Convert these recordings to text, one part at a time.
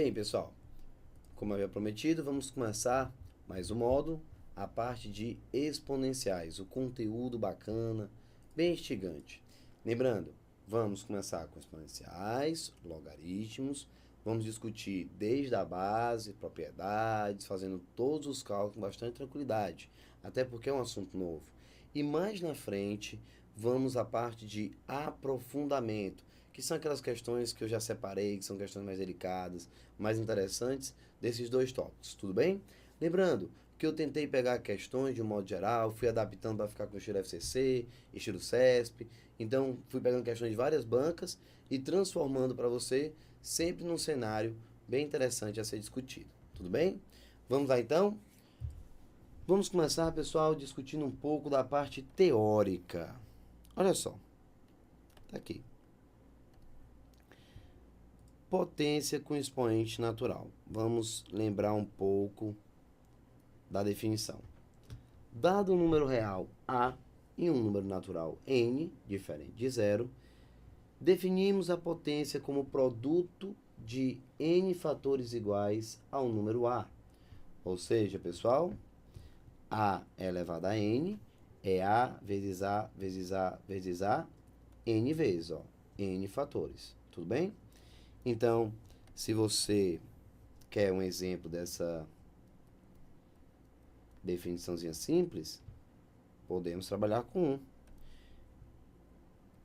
Bem, pessoal, como eu havia prometido, vamos começar mais um módulo, a parte de exponenciais, o conteúdo bacana, bem instigante. Lembrando, vamos começar com exponenciais, logaritmos, vamos discutir desde a base, propriedades, fazendo todos os cálculos com bastante tranquilidade, até porque é um assunto novo. E mais na frente, vamos à parte de aprofundamento, que são aquelas questões que eu já separei, que são questões mais delicadas, mais interessantes desses dois tópicos, tudo bem? Lembrando que eu tentei pegar questões de um modo geral, fui adaptando para ficar com estilo FCC, estilo CESP, então fui pegando questões de várias bancas e transformando para você sempre num cenário bem interessante a ser discutido, tudo bem? Vamos lá então? Vamos começar, pessoal, discutindo um pouco da parte teórica. Olha só, tá aqui. Potência com expoente natural. Vamos lembrar um pouco da definição. Dado um número real A e um número natural N, diferente de zero, definimos a potência como produto de N fatores iguais ao número A. Ou seja, pessoal, A elevado a N é A vezes A vezes A vezes A, N vezes, ó, N fatores. Tudo bem? Então, se você quer um exemplo dessa definiçãozinha simples, podemos trabalhar com um.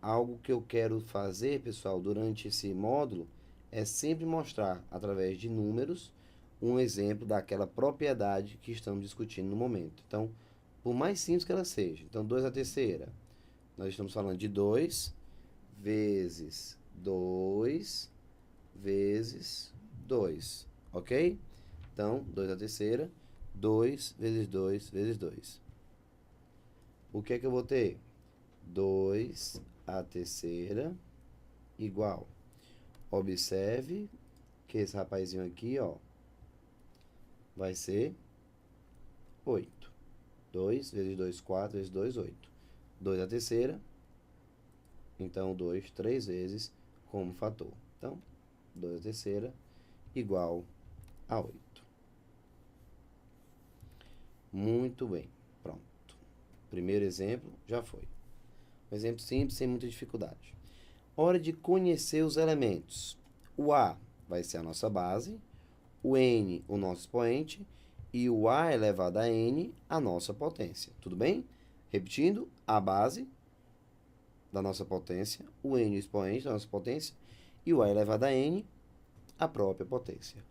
Algo que eu quero fazer, pessoal, durante esse módulo, é sempre mostrar, através de números, um exemplo daquela propriedade que estamos discutindo no momento. Então, por mais simples que ela seja. Então, 2 à terceira. Nós estamos falando de 2 vezes 2 vezes 2, ok? Então, 2 à terceira, 2 vezes 2 vezes 2. O que é que eu vou ter? 2 à terceira igual. Observe que esse rapazinho aqui, ó, vai ser 8. 2 vezes 2, 4 vezes 2, 8. 2 à terceira, então 2, 3 vezes como fator. Então, 2 à terceira igual a 8. Muito bem, pronto. Primeiro exemplo já foi. Um exemplo simples, sem muita dificuldade. Hora de conhecer os elementos. O A vai ser a nossa base, o N o nosso expoente e o A elevado a N a nossa potência. Tudo bem? Repetindo, a base da nossa potência, o N o expoente da nossa potência e o A elevado a N a própria potência.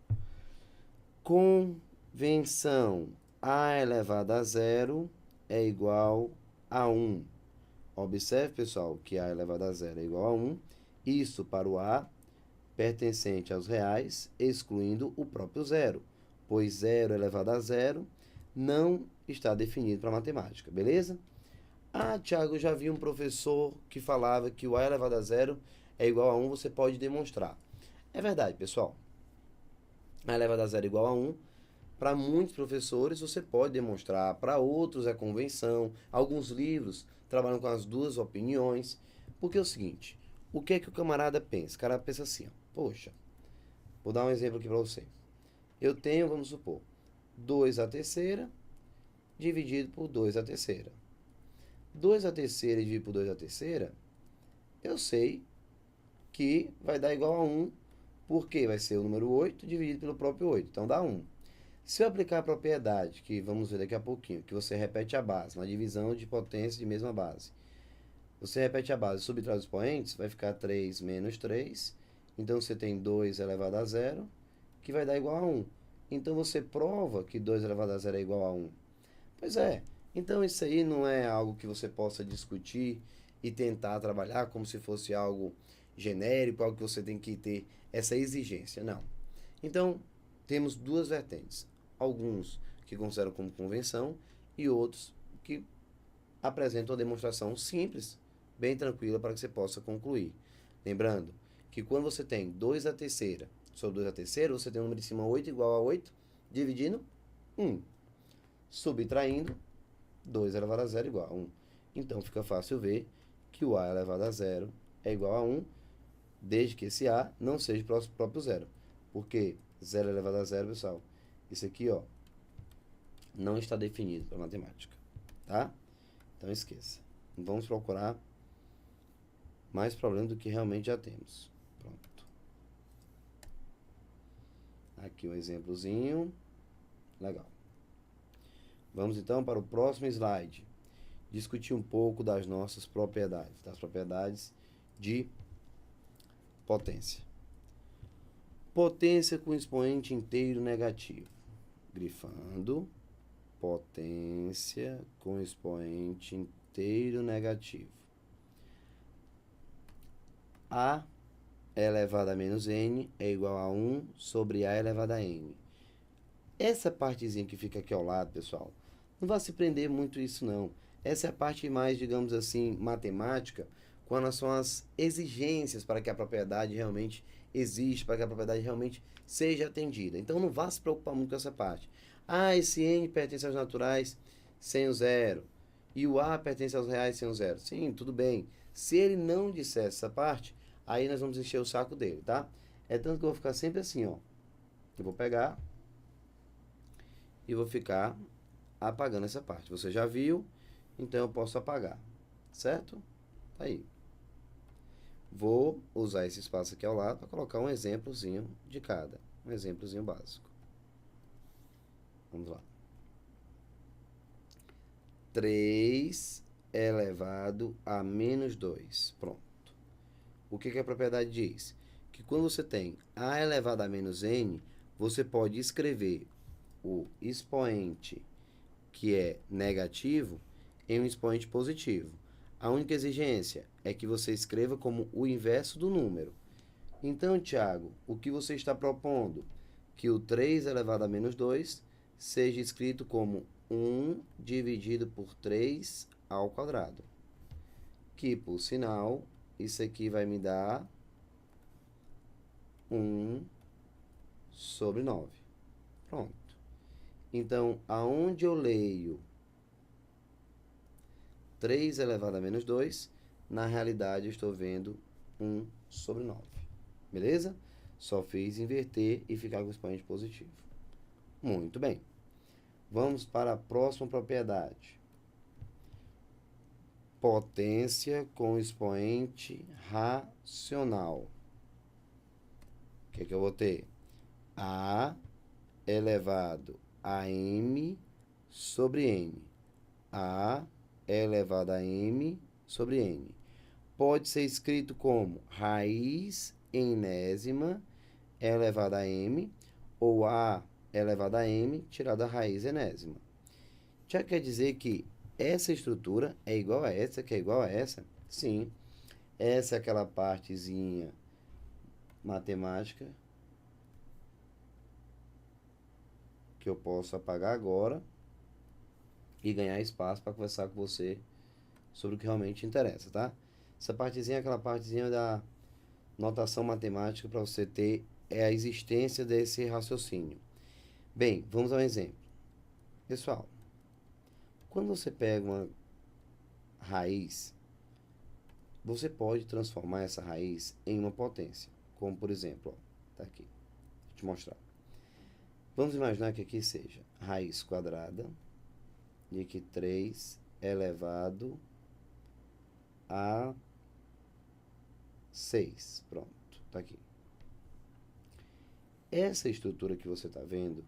Convenção. A elevado a zero é igual a 1. Observe, pessoal, que A elevado a zero é igual a 1. Isso para o A pertencente aos reais, excluindo o próprio zero, pois 0 elevado a zero não está definido para matemática, beleza? Ah, Thiago, eu já vi um professor que falava que o A elevado a zero é igual a 1, você pode demonstrar. É verdade, pessoal. A elevado a zero é igual a 1. Para muitos professores você pode demonstrar, para outros é convenção. Alguns livros trabalham com as duas opiniões. Porque é o seguinte, o que é que o camarada pensa? O cara pensa assim, ó, poxa, vou dar um exemplo aqui para você. Eu tenho, vamos supor, 2 à terceira dividido por 2 à terceira. 2 à terceira dividido por 2 à terceira, eu sei que vai dar igual a 1, porque vai ser o número 8 dividido pelo próprio 8, então dá 1. Se eu aplicar a propriedade, que vamos ver daqui a pouquinho, que você repete a base, uma divisão de potência de mesma base. Você repete a base, subtrai os expoentes, vai ficar 3 menos 3. Então, você tem 2 elevado a zero, que vai dar igual a 1. Então, você prova que 2 elevado a zero é igual a 1. Pois é. Então, isso aí não é algo que você possa discutir e tentar trabalhar como se fosse algo genérico, algo que você tem que ter essa exigência. Não. Então, temos duas vertentes. Alguns que consideram como convenção e outros que apresentam uma demonstração simples, bem tranquila para que você possa concluir. Lembrando que quando você tem 2 à terceira sobre 2 à terceira, você tem o número de cima 8 igual a 8, dividindo 1. Subtraindo, 2 elevado a zero igual a 1. Então fica fácil ver que o A elevado a zero é igual a 1, desde que esse A não seja próprio zero. Porque 0 elevado a 0, pessoal. Isso aqui, ó, não está definido para matemática, tá? Então esqueça. Não vamos procurar mais problema do que realmente já temos. Pronto. Aqui um exemplozinho. Legal. Vamos então para o próximo slide. Discutir um pouco das nossas propriedades, das propriedades de potência. Potência com expoente inteiro negativo. Grifando. Potência com expoente inteiro negativo. A elevado a menos n é igual a 1 sobre A elevado a n. Essa partezinha que fica aqui ao lado, pessoal, não vai se prender muito isso, não. Essa é a parte mais, digamos assim, matemática, quando são as exigências para que a propriedade realmente exista, para que a propriedade realmente seja atendida. Então, não vá se preocupar muito com essa parte. Ah, esse n pertence aos naturais sem o zero, e o A pertence aos reais sem o zero. Sim, tudo bem. Se ele não disser essa parte, aí nós vamos encher o saco dele, tá? É tanto que eu vou ficar sempre assim, ó. Eu vou pegar e vou ficar apagando essa parte. Você já viu, então eu posso apagar, certo? Tá aí. Vou usar esse espaço aqui ao lado para colocar um exemplozinho de cada. Um exemplozinho básico. Vamos lá. 3 elevado a menos 2. Pronto. O que a propriedade diz? Que quando você tem A elevado a menos N, você pode escrever o expoente que é negativo em um expoente positivo. A única exigência é que você escreva como o inverso do número. Então, Tiago, o que você está propondo? Que o 3 elevado a menos 2 seja escrito como 1 dividido por 3 ao quadrado. Que, por sinal, isso aqui vai me dar 1 sobre 9. Pronto. Então, aonde eu leio 3 elevado a menos 2, na realidade eu estou vendo 1 sobre 9. Beleza? Só fiz inverter e ficar com o expoente positivo. Muito bem. Vamos para a próxima propriedade. Potência com expoente racional. O que eu vou ter? A elevado a m sobre n. A elevado a m sobre n. Pode ser escrito como raiz enésima elevado a m, ou A elevado a m tirado a raiz enésima. Já quer dizer que essa estrutura é igual a essa, que é igual a essa? Sim. Essa é aquela partezinha matemática que eu posso apagar agora e ganhar espaço para conversar com você sobre o que realmente interessa, tá? Essa partezinha é aquela partezinha da notação matemática para você ter a existência desse raciocínio. Bem, vamos ao exemplo. Pessoal, quando você pega uma raiz, você pode transformar essa raiz em uma potência. Como, por exemplo, tá aqui. Vou te mostrar. Vamos imaginar que aqui seja raiz quadrada de aqui 3 elevado a 6. Pronto, tá aqui. Essa estrutura que você está vendo,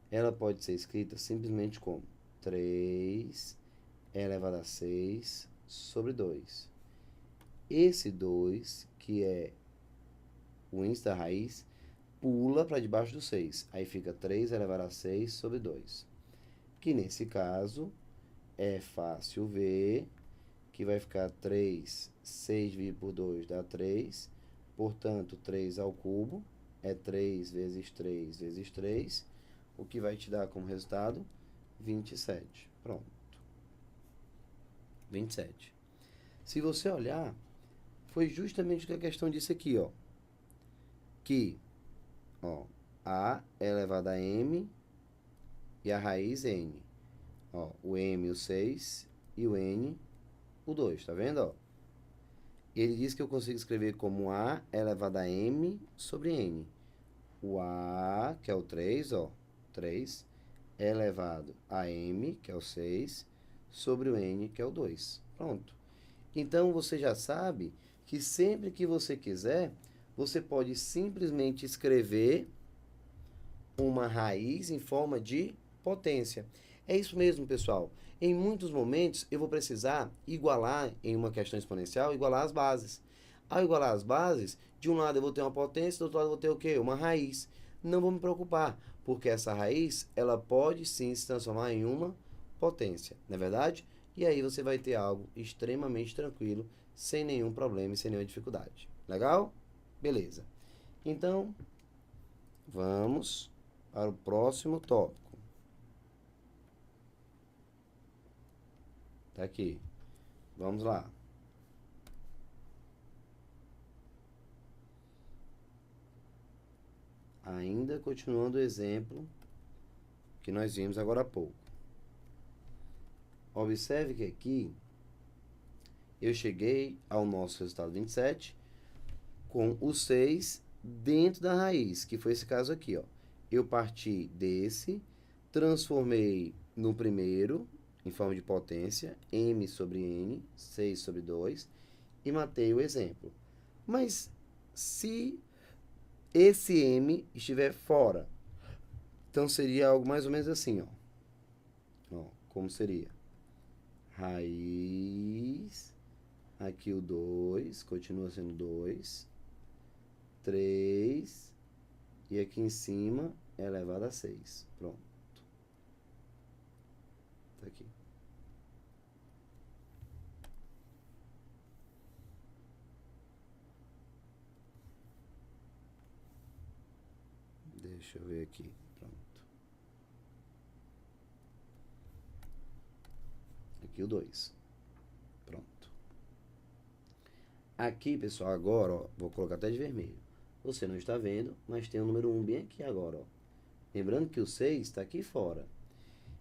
ela pode ser escrita simplesmente como 3 elevado a 6 sobre 2. Esse 2, que é o índice da raiz, pula para debaixo do 6. Aí fica 3 elevado a 6 sobre 2. Que nesse caso, é fácil ver que vai ficar 3, 6 dividido por 2 dá 3. Portanto, 3 ao cubo é 3 vezes 3 vezes 3, o que vai te dar como resultado 27. Pronto. 27. Se você olhar, foi justamente o que a questão disse aqui, ó. Que, ó, A é elevado a m e a raiz n. Ó, o m, o 6, e o n, o 2, tá vendo, ó? Ele diz que eu consigo escrever como A elevado a m sobre n. o A, que é o 3, ó, 3, elevado a M, que é o 6, sobre o N, que é o 2. Pronto. Então, você já sabe que sempre que você quiser, você pode simplesmente escrever uma raiz em forma de potência. É isso mesmo, pessoal. Em muitos momentos, eu vou precisar igualar, em uma questão exponencial, igualar as bases. Ao igualar as bases, de um lado eu vou ter uma potência, do outro lado eu vou ter o quê? Uma raiz. Não vou me preocupar, porque essa raiz, ela pode sim se transformar em uma potência, não é verdade? E aí você vai ter algo extremamente tranquilo, sem nenhum problema e sem nenhuma dificuldade. Legal? Beleza. Então, vamos para o próximo tópico. Tá aqui. Vamos lá. Ainda continuando o exemplo que nós vimos agora há pouco. Observe que aqui eu cheguei ao nosso resultado 27 com o 6 dentro da raiz, que foi esse caso aqui, ó. Eu parti desse, transformei no primeiro, em forma de potência, m sobre n, 6 sobre 2, e matei o exemplo. Mas se esse m estiver fora, então seria algo mais ou menos assim, ó. Como seria? Raiz, aqui o 2, continua sendo 2, 3, e aqui em cima é elevado a 6. Pronto. Tá aqui. Deixa eu ver aqui. Pronto. Aqui o 2. Pronto. Aqui, pessoal, agora, ó, vou colocar até de vermelho. Você não está vendo, mas tem o número 1 bem aqui agora, ó. Lembrando que o 6 está aqui fora.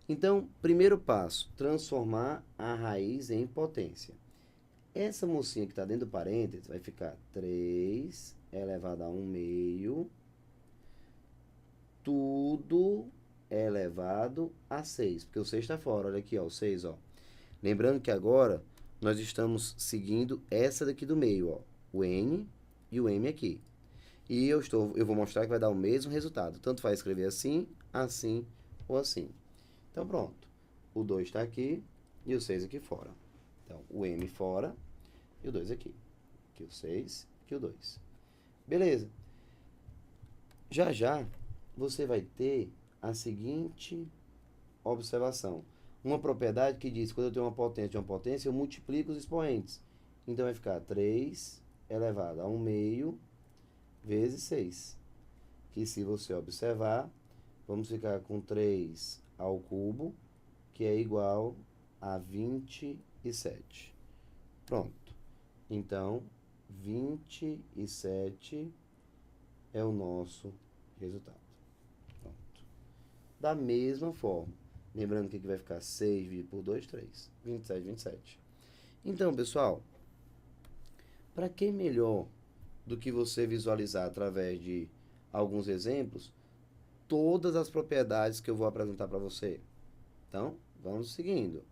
Então, primeiro passo, transformar a raiz em potência. Essa mocinha que está dentro do parênteses vai ficar 3 elevado a 1 meio, tudo elevado a 6, porque o 6 está fora, olha aqui, ó, o 6, ó. Lembrando que agora nós estamos seguindo essa daqui do meio, ó, o N e o M aqui. E eu vou mostrar que vai dar o mesmo resultado. Tanto faz escrever assim, assim ou assim. Então, pronto. O 2 está aqui e o 6 aqui fora. Então, o M fora e o 2 aqui. Aqui o 6, aqui o 2. Beleza. Já já, você vai ter a seguinte observação. Uma propriedade que diz que quando eu tenho uma potência de uma potência, eu multiplico os expoentes. Então, vai ficar 3 elevado a 1 meio vezes 6. Que se você observar, vamos ficar com 3 ao cubo, que é igual a 27. Pronto. Então, 27 é o nosso resultado. Pronto. Da mesma forma, lembrando que aqui vai ficar 6 dividido por 2, 3. 27, 27. Então, pessoal, para que melhor do que você visualizar através de alguns exemplos todas as propriedades que eu vou apresentar para você? Então, vamos seguindo.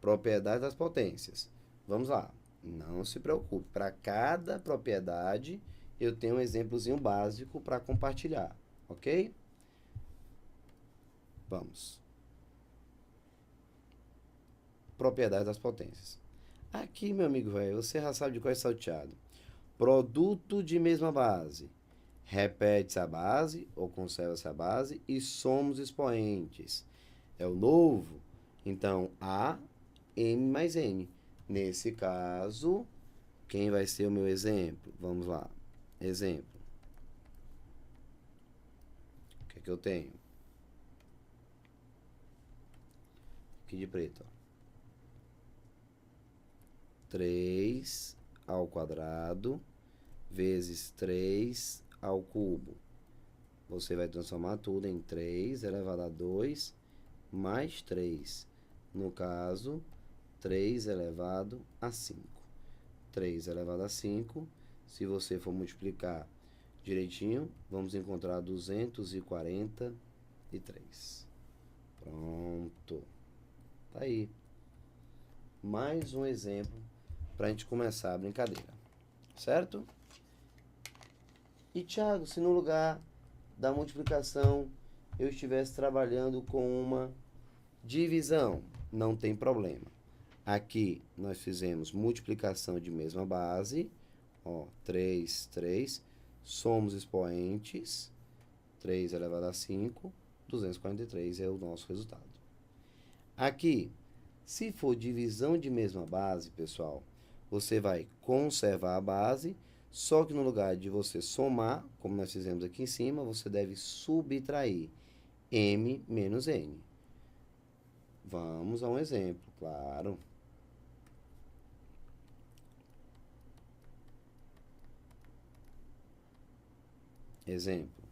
Propriedades das potências. Vamos lá. Não se preocupe. Para cada propriedade, eu tenho um exemplozinho básico para compartilhar. Ok? Vamos. Propriedades das potências. Aqui, meu amigo velho, você já sabe de qual é salteado. Produto de mesma base. Repete-se a base ou conserva-se a base e somos expoentes. É o novo. Então, A, M mais N. Nesse caso, quem vai ser o meu exemplo? Vamos lá. Exemplo. O que é que eu tenho? Aqui de preto, ó. 3 ao quadrado vezes 3 ao cubo. Você vai transformar tudo em 3 elevado a 2 mais 3. No caso, 3 elevado a 5. 3 elevado a 5, se você for multiplicar direitinho, vamos encontrar 243. Pronto. Tá aí. Mais um exemplo para a gente começar a brincadeira. Certo? E, Thiago, se no lugar da multiplicação eu estivesse trabalhando com uma divisão, não tem problema. Aqui nós fizemos multiplicação de mesma base. Ó, 3, 3. Somos expoentes. 3 elevado a 5. 243 é o nosso resultado. Aqui, se for divisão de mesma base, pessoal, você vai conservar a base, só que no lugar de você somar, como nós fizemos aqui em cima, você deve subtrair m menos n. Vamos a um exemplo, claro. Exemplo.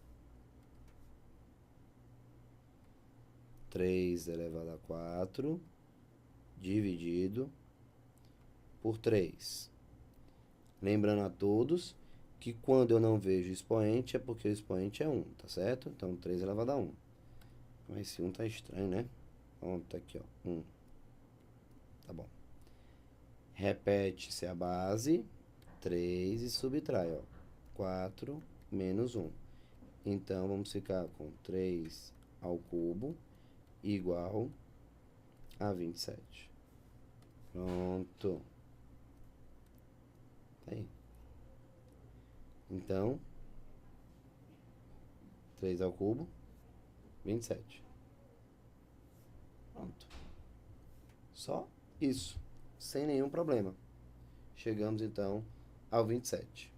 3 elevado a 4 dividido por 3. Lembrando a todos que quando eu não vejo expoente é porque o expoente é 1, tá certo? Então, 3 elevado a 1. Mas esse 1 tá estranho, né? Pronto, tá aqui, ó, 1. Tá bom. Repete-se a base, 3 e subtrai, ó, 4 menos 1. Então, vamos ficar com 3 ao cubo igual a 27. Pronto. Tá aí. Então, 3 ao cubo, 27. Pronto. Só isso, sem nenhum problema. Chegamos, então, ao 27.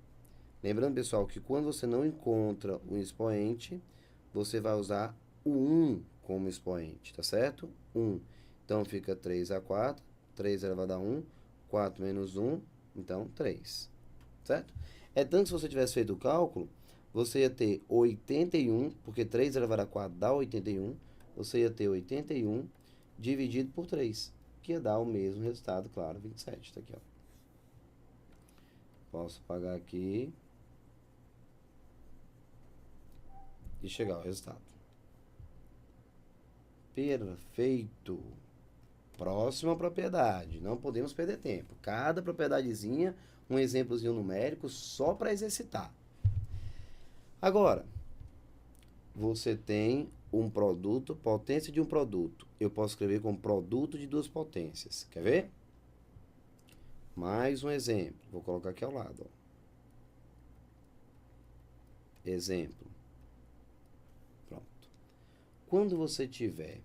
Lembrando, pessoal, que quando você não encontra um expoente, você vai usar o 1 como expoente, tá certo? 1. Então, fica 3 a 4, 3 elevado a 1, 4 menos 1, então 3, certo? É tanto que se você tivesse feito o cálculo, você ia ter 81, porque 3 elevado a 4 dá 81, você ia ter 81 dividido por 3, que ia dar o mesmo resultado, claro, 27, tá aqui, ó. Posso apagar aqui e chegar ao resultado. Perfeito. Próxima propriedade. Não podemos perder tempo. Cada propriedadezinha, um exemplozinho numérico só para exercitar. Agora, você tem um produto, potência de um produto. Eu posso escrever como produto de duas potências. Quer ver? Mais um exemplo. Vou colocar aqui ao lado, ó. Exemplo. Pronto. Quando você tiver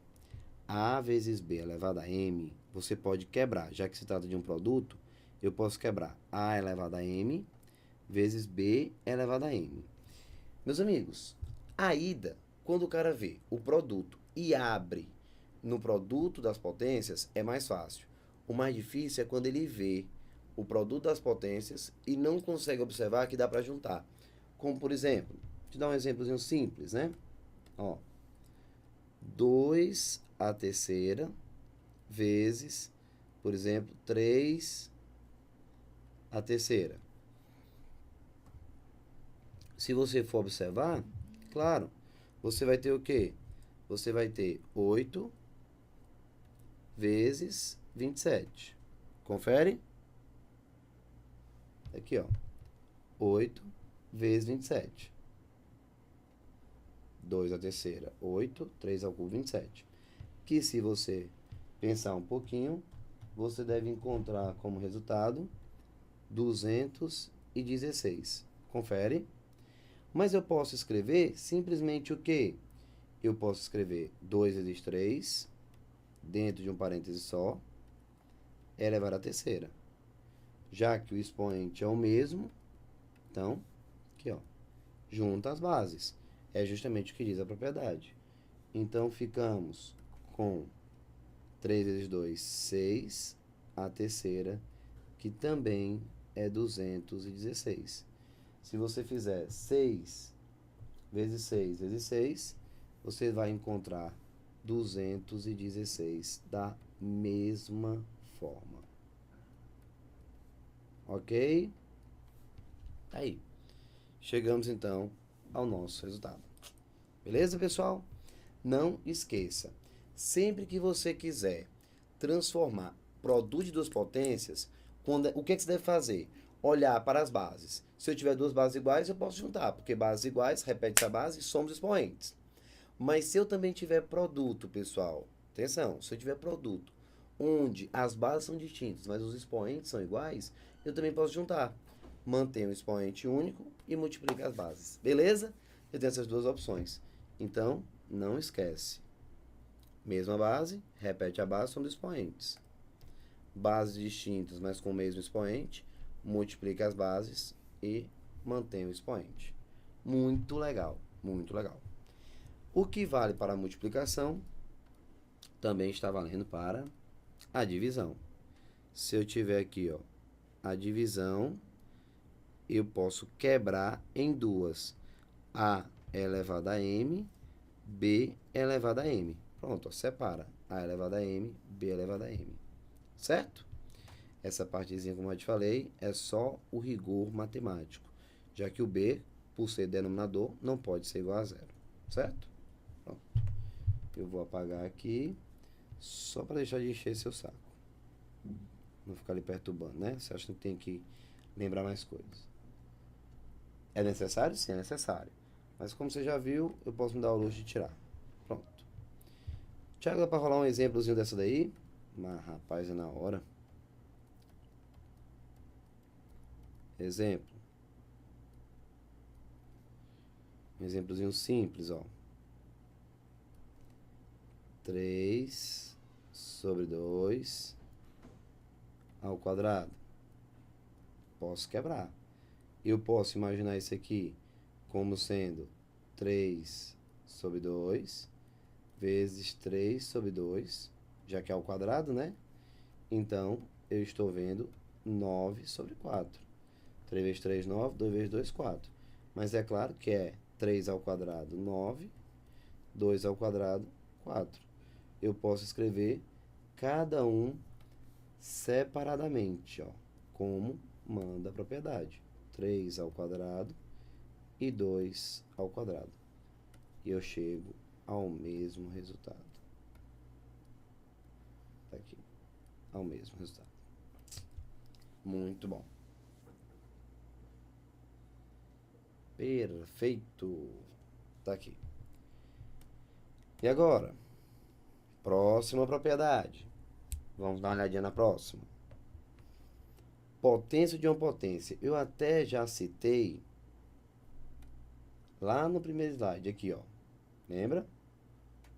A vezes B elevado a M, você pode quebrar. Já que se trata de um produto, eu posso quebrar A elevado a M vezes B elevado a M. Meus amigos, a ida, quando o cara vê o produto e abre no produto das potências, é mais fácil. O mais difícil é quando ele vê o produto das potências e não consegue observar que dá para juntar. Como, por exemplo, vou te dar um exemplozinho simples, né? Ó, 2 a terceira vezes, por exemplo, 3 a terceira. Se você for observar, claro, você vai ter o quê? Você vai ter 8 vezes 27. Confere? Aqui, ó. 8 vezes 27. 2 à terceira, 8. 3 ao cubo, 27. Que se você pensar um pouquinho, você deve encontrar como resultado 216. Confere? Mas eu posso escrever simplesmente o quê? Eu posso escrever 2 vezes 3, dentro de um parêntese só, elevado à terceira. Já que o expoente é o mesmo, então, aqui, ó, junta as bases. É justamente o que diz a propriedade. Então, ficamos com 3 vezes 2, 6, a terceira, que também é 216. Se você fizer 6 vezes 6 vezes 6, você vai encontrar 216 da mesma forma. Ok? Aí. chegamos então ao nosso resultado. Beleza, pessoal? Não esqueça, sempre que você quiser transformar produto de duas potências, o que você deve fazer? Olhar para as bases. Se eu tiver duas bases iguais, eu posso juntar, porque bases iguais, repete a base e somos expoentes. Mas se eu também tiver produto, pessoal, atenção, se eu tiver produto onde as bases são distintas, mas os expoentes são iguais, eu também posso juntar. Mantenho o expoente único e multiplico as bases. Beleza? Eu tenho essas duas opções. Então, não esquece. Mesma base, repete a base, são dos expoentes. Bases distintas, mas com o mesmo expoente, multiplica as bases e mantém o expoente. Muito legal, muito legal. O que vale para a multiplicação também está valendo para a divisão. Se eu tiver aqui, ó, a divisão, eu posso quebrar em duas. A elevado a m, b elevado a m. Pronto, ó, separa. A elevado a m, b elevado a m. Certo? Essa partezinha, como eu te falei, é só o rigor matemático, já que o b, por ser denominador, não pode ser igual a zero. Certo? Pronto. Eu vou apagar aqui, só para deixar de encher seu saco. Não ficar lhe perturbando, né? Você acha que tem que lembrar mais coisas. É necessário? Sim, é necessário. Mas como você já viu, eu posso me dar o luxo de tirar. Pronto. Tiago, dá para rolar um exemplozinho dessa daí? Mas, rapaz, é na hora. Exemplo. Um exemplozinho simples, ó. 3 sobre 2 ao quadrado. Posso quebrar. Eu posso imaginar isso aqui como sendo 3 sobre 2 vezes 3 sobre 2, já que é ao quadrado, né? Então, eu estou vendo 9 sobre 4. 3 vezes 3, 9. 2 vezes 2, 4. Mas é claro que é 3 ao quadrado, 9. 2 ao quadrado, 4. Eu posso escrever cada um separadamente, ó, como manda a propriedade. 3 ao quadrado e 2 ao quadrado. E eu chego ao mesmo resultado. Tá aqui. Ao mesmo resultado. Muito bom. Perfeito. Tá aqui. E agora? Próxima propriedade. Vamos dar uma olhadinha na próxima. Potência de uma potência. Eu até já citei lá no primeiro slide, aqui, ó. Lembra?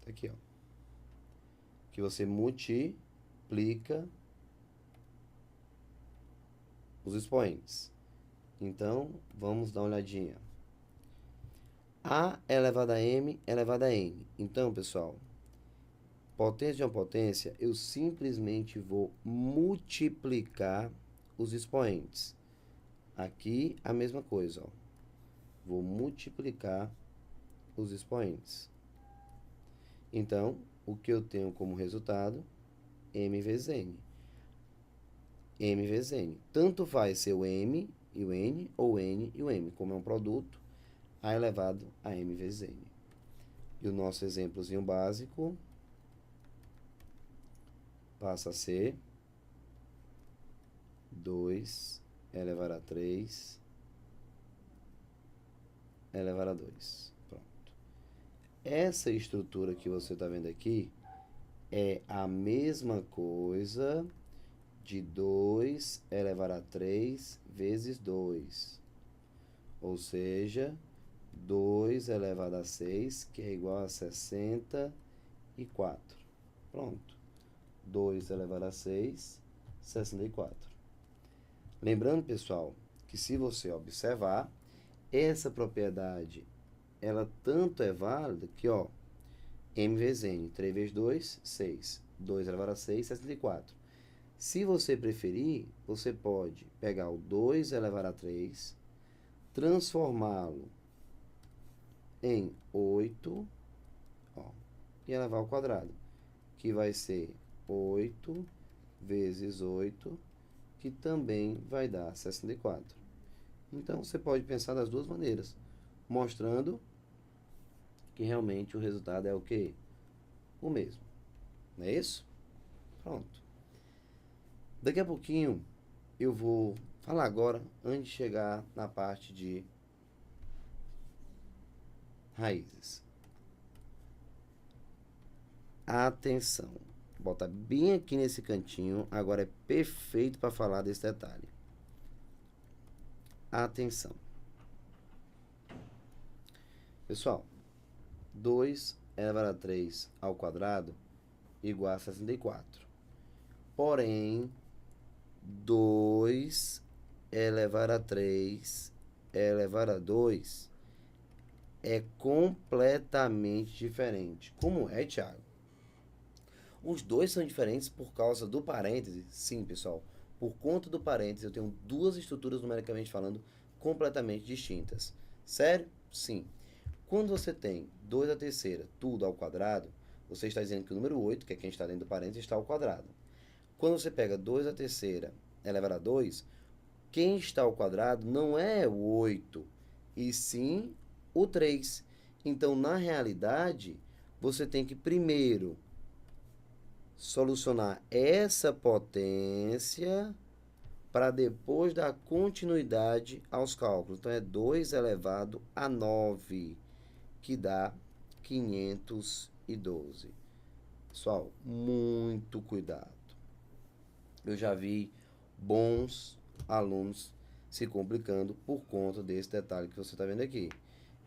Tá aqui, ó. Que você multiplica os expoentes. Então, vamos dar uma olhadinha. A elevado a m elevado a n. Então, pessoal, potência de uma potência, eu simplesmente vou multiplicar os expoentes. Aqui, a mesma coisa, ó. Vou multiplicar os expoentes. Então, o que eu tenho como resultado? M vezes N. M vezes N. Tanto faz ser o M e o N, ou N e o M. Como é um produto, A elevado a M vezes N. E o nosso exemplozinho básico passa a ser 2 elevado a 3 elevado a 2. Pronto. Essa estrutura que você está vendo aqui é a mesma coisa de 2 elevado a 3 vezes 2. Ou seja, 2 elevado a 6, que é igual a 64. Pronto. 2 elevado a 6, 64. Lembrando, pessoal, que se você observar, essa propriedade, ela tanto é válida que, ó, M vezes N, 3 vezes 2, 6. 2 elevado a 6, 64. Se você preferir, você pode pegar o 2 elevado a 3, transformá-lo em 8, ó, e elevar ao quadrado, que vai ser 8 vezes 8, que também vai dar 64. Então, você pode pensar das duas maneiras, mostrando que realmente o resultado é o quê? O mesmo. Não é isso? Pronto. Daqui a pouquinho, eu vou falar agora, antes de chegar na parte de raízes. Atenção. Bota bem aqui nesse cantinho. Agora é perfeito para falar desse detalhe. Atenção. Pessoal, 2 elevado a 3 ao quadrado igual a 64. Porém, 2 elevado a 3 elevado a 2 é completamente diferente. Como é, Thiago? Os dois são diferentes por causa do parêntese? Sim, pessoal. Por conta do parêntese, eu tenho duas estruturas numericamente falando completamente distintas. Sério? Sim. Quando você tem 2 à terceira, tudo ao quadrado, você está dizendo que o número 8, que é quem está dentro do parêntese, está ao quadrado. Quando você pega 2 à terceira elevado a 2, quem está ao quadrado não é o 8, e sim o 3. Então, na realidade, você tem que primeiro solucionar essa potência para depois dar continuidade aos cálculos. Então, é 2 elevado a 9, que dá 512. Pessoal, muito cuidado. Eu já vi bons alunos se complicando por conta desse detalhe que você está vendo aqui.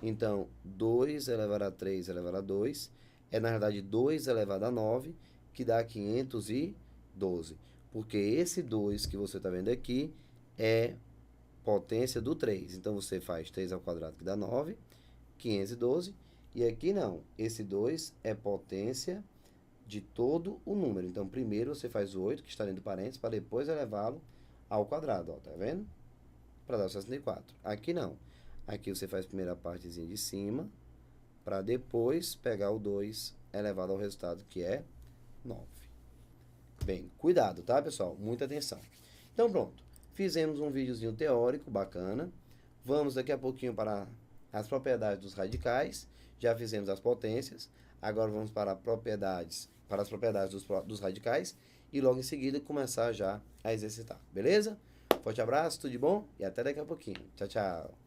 Então, 2 elevado a 3 elevado a 2 é, na verdade, 2 elevado a 9, que dá 512. Porque esse 2 que você está vendo aqui é potência do 3. Então, você faz 3 ao quadrado, que dá 9, 512. E aqui não. Esse 2 é potência de todo o número. Então, primeiro você faz o 8, que está dentro do parênteses, para depois elevá-lo ao quadrado. Ó, tá vendo? Para dar 64. Aqui não. Aqui você faz a primeira partezinha de cima, para depois pegar o 2 elevado ao resultado, que é 9. Bem, cuidado, tá, pessoal? Muita atenção. Então, pronto. Fizemos um videozinho teórico bacana. Vamos daqui a pouquinho para as propriedades dos radicais. Já fizemos as potências. Agora vamos para as propriedades dos radicais. E logo em seguida começar já a exercitar. Beleza? Forte abraço, tudo de bom? E até daqui a pouquinho. Tchau, tchau.